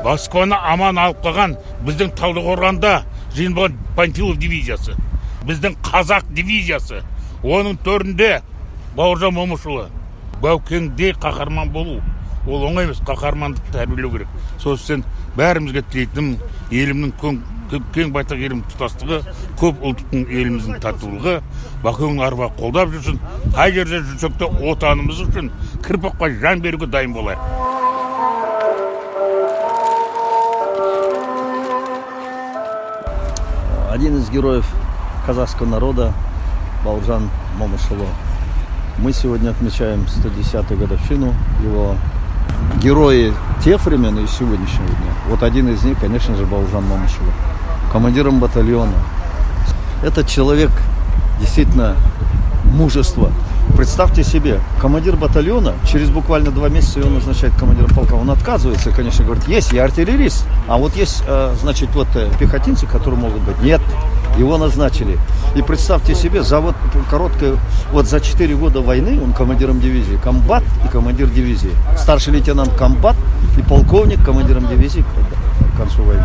Москваны аман алып қалған біздің Талдықорғанда жиналған Панфилов дивизиясы, біздің қазақ дивизиясы. Оның төрінде Бауыржан Момышұлы. Баукеңдей қаһарман болу, ол оңай емес, қаһармандықты тәрбиелеу керек. Сосын бәрімізге тілейтінім елімнің кең байтақ елім тұтастығы, көп ұлттың еліміздің татулығы, Баукеңнің арба қолдап жүрсін, қай жерде жүрсек те отанымыз үшін кірпікқа жан беруге дайын болайық. Один из героев казахского народа, Бауыржан Момышұлы. Мы сегодня отмечаем 110-ю годовщину его. Герои тех времен и сегодняшнего дня. Вот один из них, конечно же, Бауыржан Момышұлы, командиром батальона. Этот человек действительно мужество. Представьте себе, командир батальона, через буквально 2 месяца его назначает командиром полка. Он отказывается, конечно, говорит, есть, я артиллерист. А вот есть, значит, вот пехотинцы, которые могут быть. Нет, его назначили. И представьте себе, за вот короткое, вот за 4 года войны он командиром дивизии, комбат и командир дивизии. Старший лейтенант комбат и полковник командиром дивизии к концу войны.